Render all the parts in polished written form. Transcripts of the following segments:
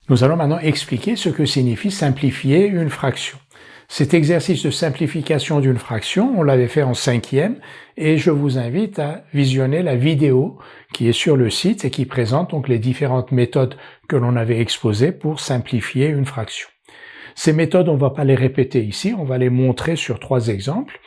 Nous allons maintenant expliquer ce que signifie simplifier une fraction. Cet exercice de simplification d'une fraction, on l'avait fait en 5e et je vous invite à visionner la vidéo qui est sur le site et qui présente donc les différentes méthodes que l'on avait exposées pour simplifier une fraction. Ces méthodes, on ne va pas les répéter ici, on va les montrer sur 3 exemples.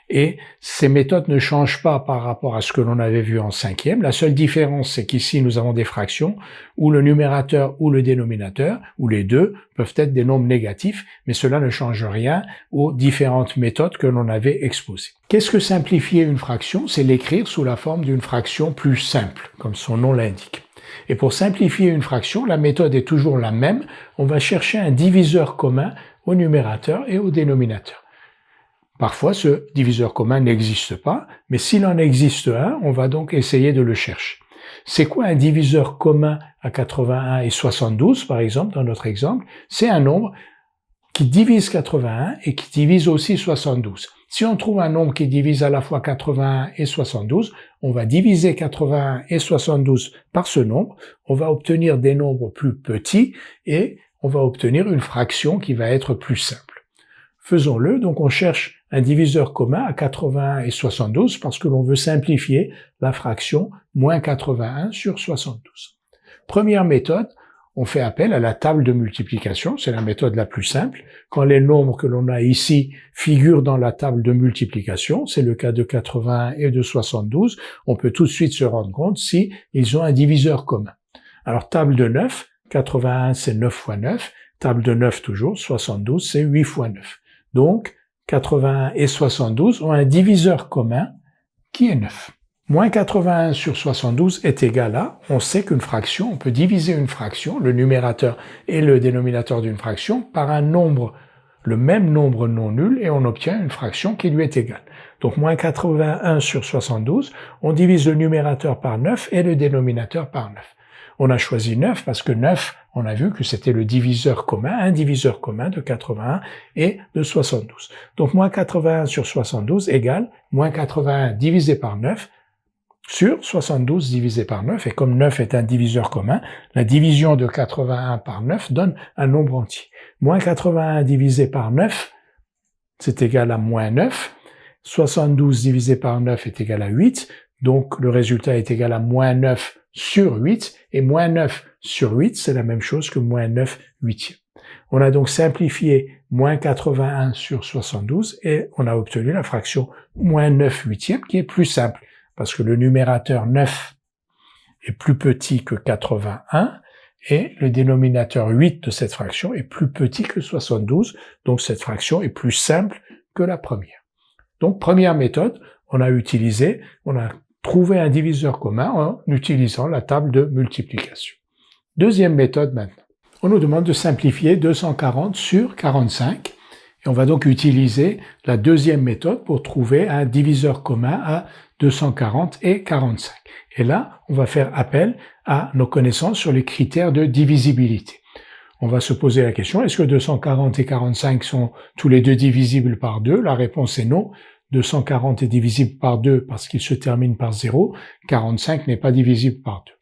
Et ces méthodes ne changent pas par rapport à ce que l'on avait vu en 5e. La seule différence, c'est qu'ici, nous avons des fractions où le numérateur ou le dénominateur, ou les deux, peuvent être des nombres négatifs, mais cela ne change rien aux différentes méthodes que l'on avait exposées. Qu'est-ce que simplifier une fraction? C'est l'écrire sous la forme d'une fraction plus simple, comme son nom l'indique. Et pour simplifier une fraction, la méthode est toujours la même. On va chercher un diviseur commun au numérateur et au dénominateur. Parfois, ce diviseur commun n'existe pas, mais s'il en existe un, on va donc essayer de le chercher. C'est quoi un diviseur commun à 81 et 72, par exemple, dans notre exemple? C'est un nombre qui divise 81 et qui divise aussi 72. Si on trouve un nombre qui divise à la fois 81 et 72, on va diviser 81 et 72 par ce nombre, on va obtenir des nombres plus petits et on va obtenir une fraction qui va être plus simple. Faisons-le, donc on cherche un diviseur commun à 81 et 72 parce que l'on veut simplifier la fraction moins 81 sur 72. Première méthode, on fait appel à la table de multiplication, c'est la méthode la plus simple. Quand les nombres que l'on a ici figurent dans la table de multiplication, c'est le cas de 81 et de 72, on peut tout de suite se rendre compte si ils ont un diviseur commun. Alors table de 9, 81 c'est 9 fois 9, table de 9 toujours, 72 c'est 8 fois 9. Donc, 81 et 72 ont un diviseur commun qui est 9. Moins 81 sur 72 est égal à, on sait qu'une fraction, on peut diviser une fraction, le numérateur et le dénominateur d'une fraction, par un nombre, le même nombre non nul, et on obtient une fraction qui lui est égale. Donc, moins 81 sur 72, on divise le numérateur par 9 et le dénominateur par 9. On a choisi 9 parce que 9, on a vu que c'était le diviseur commun, un diviseur commun de 81 et de 72. Donc, moins 81 sur 72 égale moins 81 divisé par 9 sur 72 divisé par 9. Et comme 9 est un diviseur commun, la division de 81 par 9 donne un nombre entier. Moins 81 divisé par 9, c'est égal à moins 9. 72 divisé par 9 est égal à 8. Donc, le résultat est égal à moins 9 sur 8, et moins 9 sur 8, c'est la même chose que moins 9 huitièmes. On a donc simplifié moins 81 sur 72, et on a obtenu la fraction moins 9 huitièmes, qui est plus simple, parce que le numérateur 9 est plus petit que 81, et le dénominateur 8 de cette fraction est plus petit que 72, donc cette fraction est plus simple que la première. Donc, première méthode, on a trouvé un diviseur commun en utilisant la table de multiplication. Deuxième méthode maintenant. On nous demande de simplifier 240 sur 45 et on va donc utiliser la deuxième méthode pour trouver un diviseur commun à 240 et 45. Et là, on va faire appel à nos connaissances sur les critères de divisibilité. On va se poser la question, est-ce que 240 et 45 sont tous les deux divisibles par 2? La réponse est non. 240 est divisible par 2 parce qu'il se termine par 0, 45 n'est pas divisible par 2.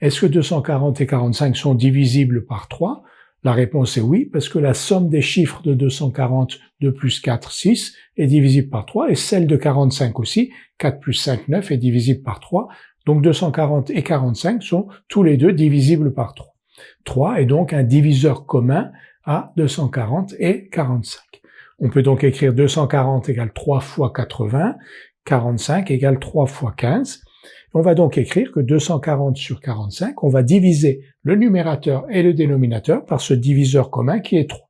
Est-ce que 240 et 45 sont divisibles par 3? La réponse est oui, parce que la somme des chiffres de 240, 2 plus 4, 6, est divisible par 3, et celle de 45 aussi, 4 plus 5, 9, est divisible par 3, donc 240 et 45 sont tous les deux divisibles par 3. 3 est donc un diviseur commun à 240 et 45. On peut donc écrire 240 égale 3 fois 80, 45 égale 3 fois 15. On va donc écrire que 240 sur 45, on va diviser le numérateur et le dénominateur par ce diviseur commun qui est 3.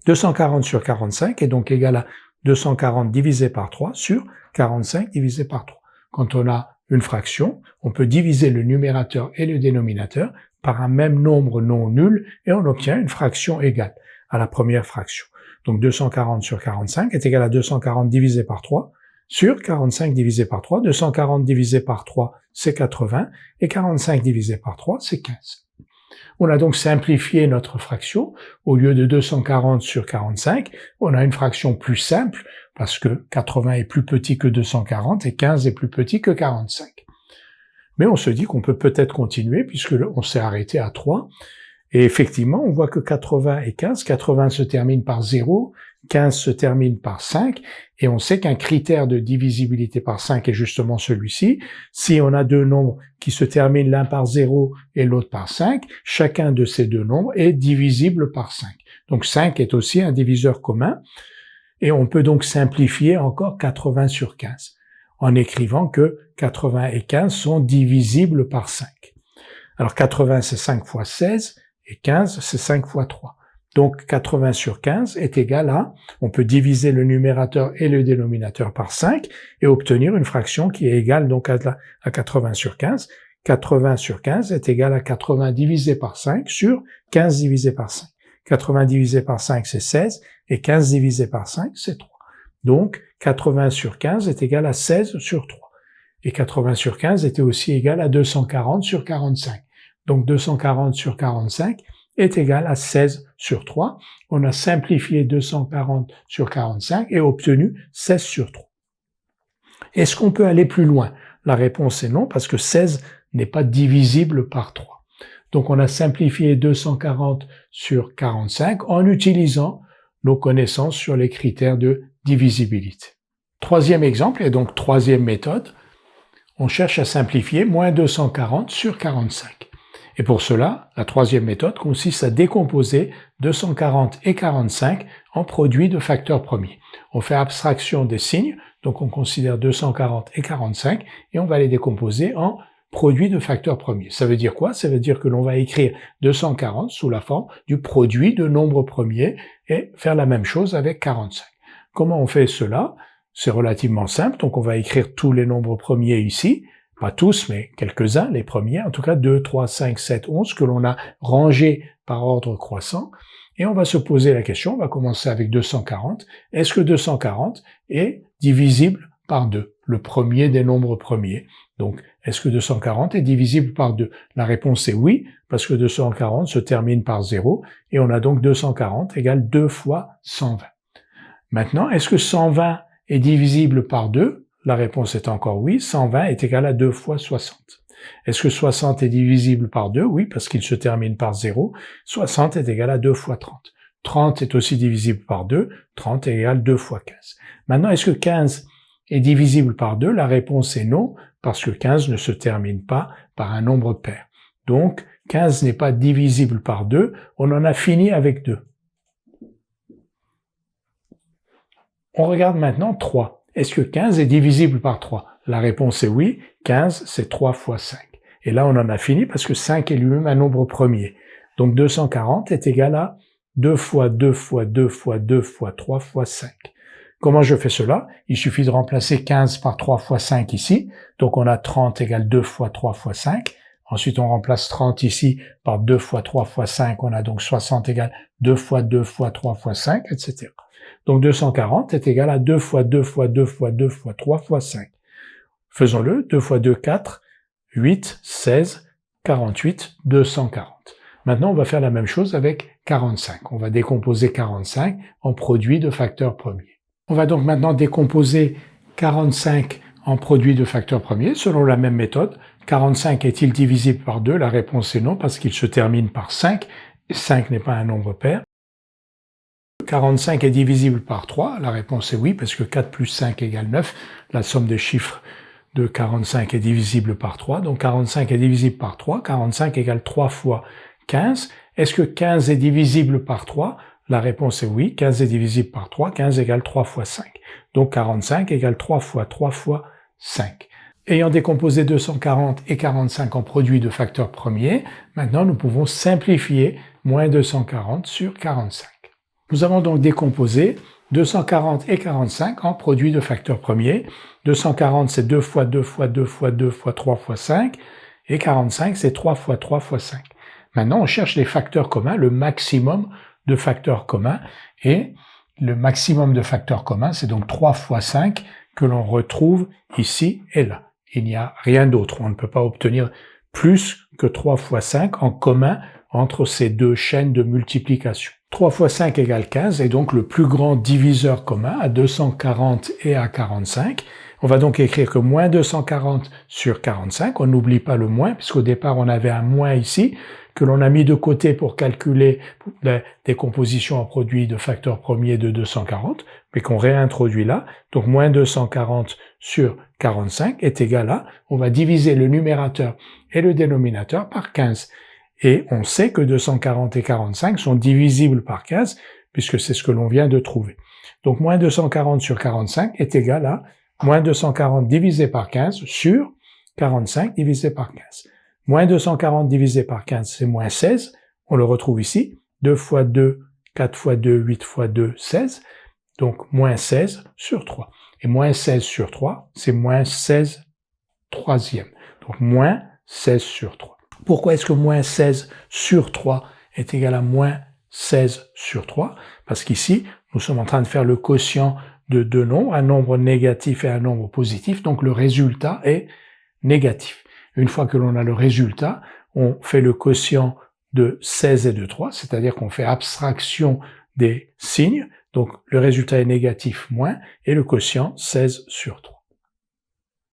240 sur 45 est donc égal à 240 divisé par 3 sur 45 divisé par 3. Quand on a une fraction, on peut diviser le numérateur et le dénominateur par un même nombre non nul et on obtient une fraction égale à la première fraction. Donc 240 sur 45 est égal à 240 divisé par 3 sur 45 divisé par 3. 240 divisé par 3, c'est 80, et 45 divisé par 3, c'est 15. On a donc simplifié notre fraction. Au lieu de 240 sur 45, on a une fraction plus simple, parce que 80 est plus petit que 240 et 15 est plus petit que 45. Mais on se dit qu'on peut peut-être continuer, puisque on s'est arrêté à 3, Et effectivement, on voit que 80 et 15, 80 se termine par 0, 15 se termine par 5, et on sait qu'un critère de divisibilité par 5 est justement celui-ci. Si on a deux nombres qui se terminent l'un par 0 et l'autre par 5, chacun de ces deux nombres est divisible par 5. Donc 5 est aussi un diviseur commun, et on peut donc simplifier encore 80 sur 15, en écrivant que 80 et 15 sont divisibles par 5. Alors 80 c'est 5 fois 16, et 15 c'est 5 fois 3. Donc 80 sur 15 est égal à, on peut diviser le numérateur et le dénominateur par 5 et obtenir une fraction qui est égale donc à 80 sur 15. 80 sur 15 est égal à 80 divisé par 5 sur 15 divisé par 5. 80 divisé par 5 c'est 16 et 15 divisé par 5 c'est 3. Donc 80 sur 15 est égal à 16 sur 3. Et 80 sur 15 était aussi égal à 240 sur 45. Donc 240 sur 45 est égal à 16 sur 3. On a simplifié 240 sur 45 et obtenu 16 sur 3. Est-ce qu'on peut aller plus loin? La réponse est non, parce que 16 n'est pas divisible par 3. Donc on a simplifié 240 sur 45 en utilisant nos connaissances sur les critères de divisibilité. Troisième exemple, et donc troisième méthode, on cherche à simplifier moins 240 sur 45. Et pour cela, la troisième méthode consiste à décomposer 240 et 45 en produits de facteurs premiers. On fait abstraction des signes, donc on considère 240 et 45, et on va les décomposer en produits de facteurs premiers. Ça veut dire quoi? Ça veut dire que l'on va écrire 240 sous la forme du produit de nombres premiers et faire la même chose avec 45. Comment on fait cela? C'est relativement simple, donc on va écrire tous les nombres premiers ici, pas tous, mais quelques-uns, les premiers, en tout cas 2, 3, 5, 7, 11, que l'on a rangés par ordre croissant, et on va se poser la question, on va commencer avec 240, est-ce que 240 est divisible par 2, le premier des nombres premiers? Donc, est-ce que 240 est divisible par 2? La réponse est oui, parce que 240 se termine par 0, et on a donc 240 égale 2 fois 120. Maintenant, est-ce que 120 est divisible par 2? La réponse est encore oui, 120 est égal à 2 fois 60. Est-ce que 60 est divisible par 2? Oui, parce qu'il se termine par 0. 60 est égal à 2 fois 30. 30 est aussi divisible par 2. 30 est égal à 2 fois 15. Maintenant, est-ce que 15 est divisible par 2? La réponse est non, parce que 15 ne se termine pas par un nombre pair. Donc, 15 n'est pas divisible par 2. On en a fini avec 2. On regarde maintenant 3. Est-ce que 15 est divisible par 3? La réponse est oui. 15, c'est 3 fois 5. Et là, on en a fini parce que 5 est lui-même un nombre premier. Donc 240 est égal à 2 fois 2 fois 2 fois 2 fois 3 fois 5. Comment je fais cela? Il suffit de remplacer 15 par 3 fois 5 ici. Donc on a 30 égale 2 fois 3 fois 5. Ensuite, on remplace 30 ici par 2 fois 3 fois 5. On a donc 60 égale 2 fois 2 fois 3 fois 5, etc. Donc 240 est égal à 2 fois 2 fois 2 fois 2 fois 3 fois 5. Faisons-le. 2 fois 2, 4, 8, 16, 48, 240. Maintenant, on va faire la même chose avec 45. On va décomposer 45 en produits de facteurs premiers. On va donc maintenant décomposer 45 en produits de facteurs premiers selon la même méthode. 45 est-il divisible par 2? La réponse est non, parce qu'il se termine par 5. Et 5 n'est pas un nombre pair. 45 est divisible par 3, la réponse est oui, parce que 4 plus 5 égale 9, la somme des chiffres de 45 est divisible par 3, donc 45 est divisible par 3, 45 égale 3 fois 15. Est-ce que 15 est divisible par 3? La réponse est oui, 15 est divisible par 3, 15 égale 3 fois 5. Donc 45 égale 3 fois 5. Ayant décomposé 240 et 45 en produits de facteurs premiers, maintenant nous pouvons simplifier moins 240 sur 45. Nous avons donc décomposé 240 et 45 en produits de facteurs premiers. 240 c'est 2 fois 2 fois 2 fois 2 fois 3 fois 5 et 45 c'est 3 fois 3 fois 5. Maintenant on cherche les facteurs communs, le maximum de facteurs communs, et le maximum de facteurs communs c'est donc 3 fois 5 que l'on retrouve ici et là. Il n'y a rien d'autre, on ne peut pas obtenir plus que 3 fois 5 en commun entre ces deux chaînes de multiplication. 3 fois 5 égale 15 est donc le plus grand diviseur commun à 240 et à 45. On va donc écrire que moins 240 sur 45, on n'oublie pas le moins, puisqu'au départ on avait un moins ici, que l'on a mis de côté pour calculer la décomposition en produit de facteurs premiers de 240, mais qu'on réintroduit là. Donc moins 240 sur 45 est égal à, on va diviser le numérateur et le dénominateur par 15. Et on sait que 240 et 45 sont divisibles par 15, puisque c'est ce que l'on vient de trouver. Donc moins 240 sur 45 est égal à moins 240 divisé par 15 sur 45 divisé par 15. Moins 240 divisé par 15, c'est moins 16. On le retrouve ici. 2 fois 2, 4 fois 2, 8 fois 2, 16. Donc moins 16 sur 3. Et moins 16 sur 3, c'est moins 16 troisième. Donc moins 16 sur 3. Pourquoi est-ce que moins 16 sur 3 est égal à moins 16 sur 3? Parce qu'ici, nous sommes en train de faire le quotient de deux nombres, un nombre négatif et un nombre positif, donc le résultat est négatif. Une fois que l'on a le résultat, on fait le quotient de 16 et de 3, c'est-à-dire qu'on fait abstraction des signes, donc le résultat est négatif moins, et le quotient 16 sur 3.